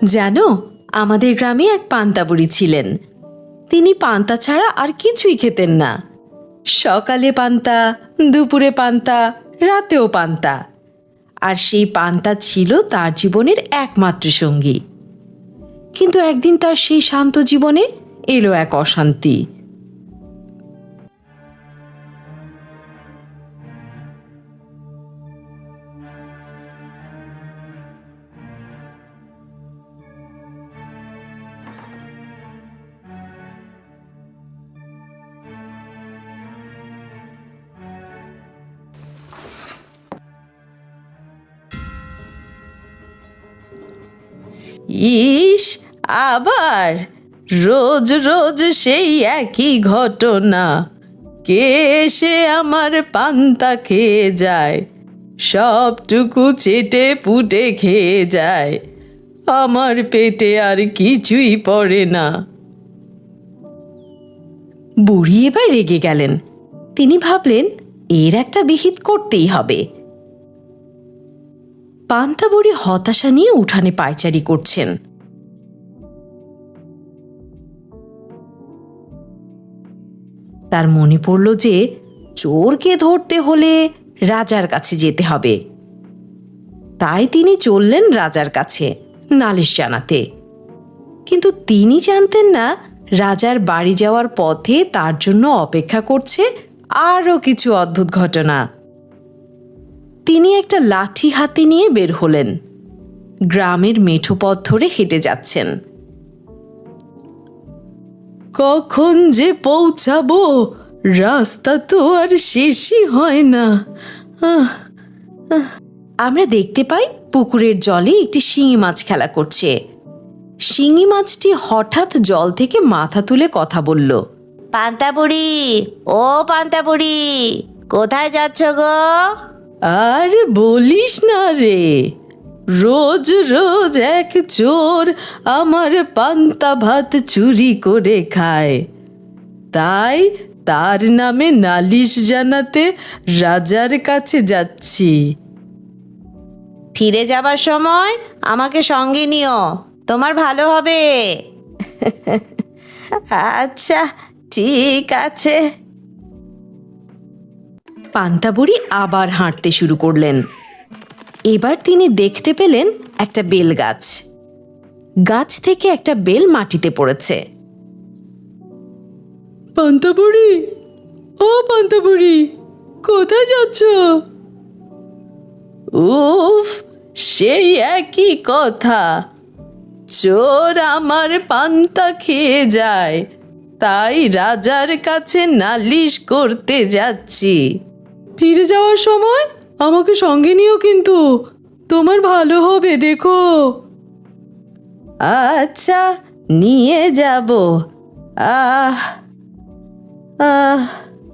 জানো, আমাদের গ্রামে এক পান্তা বুড়ি ছিলেন। তিনি পান্তা ছাড়া আর কিছুই খেতেন না। সকালে পান্তা, দুপুরে পান্তা, রাতেও পান্তা। আর সেই পান্তা ছিল তার জীবনের একমাত্র সঙ্গী। কিন্তু একদিন তার সেই শান্ত জীবনে এলো এক অশান্তি। ইস, আবার রোজ রোজ সেই একই ঘটনা। কে এসে আমার পান্তা খেয়ে যায়, সবটুকু চেটে পুটে খেয়ে যায়। আমার পেটে আর কিছুই পড়ে না। বুড়ি এবার রেগে গেলেন। তিনি ভাবলেন, এর একটা বিহিত করতেই হবে। পান্তা বুড়ি হতাশা নিয়ে উঠানে পায়চারি করছেন। তার মনে পড়ল যে চোরকে ধরতে হলে রাজার কাছে যেতে হবে। তাই তিনি চললেন রাজার কাছে নালিশ জানাতে। কিন্তু তিনি জানতেন না, রাজার বাড়ি যাওয়ার পথে তার জন্য অপেক্ষা করছে আরও কিছু অদ্ভুত ঘটনা। তিনি একটা লাঠি হাতে নিয়ে বের হলেন। গ্রামের মেঠো পথ ধরে হেঁটে যাচ্ছেন। কখন যে পৌঁছাবো, রাস্তা তো আর শেষই হয় না। আমরা দেখতে পাই পুকুরের জলে একটি শিঙি মাছ খেলা করছে। শিঙি মাছটি হঠাৎ জল থেকে মাথা তুলে কথা বলল। পান্তা বুড়ি, ও পান্তা বুড়ি, কোথায় যাচ্ছ গো? আর বলিস না রে, রোজ রোজ এক চোর আমার পান্তা ভাত চুরি করে খায়। তাই তার নামে নালিশ জানাতে রাজার কাছে যাচ্ছি। ফিরে যাবার সময় আমাকে সঙ্গে নিও, তোমার ভালো হবে। আচ্ছা, ঠিক আছে। পান্তা বুড়ি আবার হাঁটতে শুরু করলেন। এবার তিনি দেখতে পেলেন একটা বেল গাছ। গাছ থেকে একটা বেল মাটিতে পড়েছে। পান্তা বুড়ি, ও পান্তা বুড়ি, কোথায় যাচ্ছ? উফ, সেই একই কথা। চোর আমার পান্তা খেয়ে যায়, তাই রাজার কাছে নালিশ করতে যাচ্ছি। ফিরে যাওয়ার সময় আমাকে সঙ্গে নিও কিন্তু, তোমার ভালো হবে দেখো। আচ্ছা, নিয়ে যাব। আহ আহ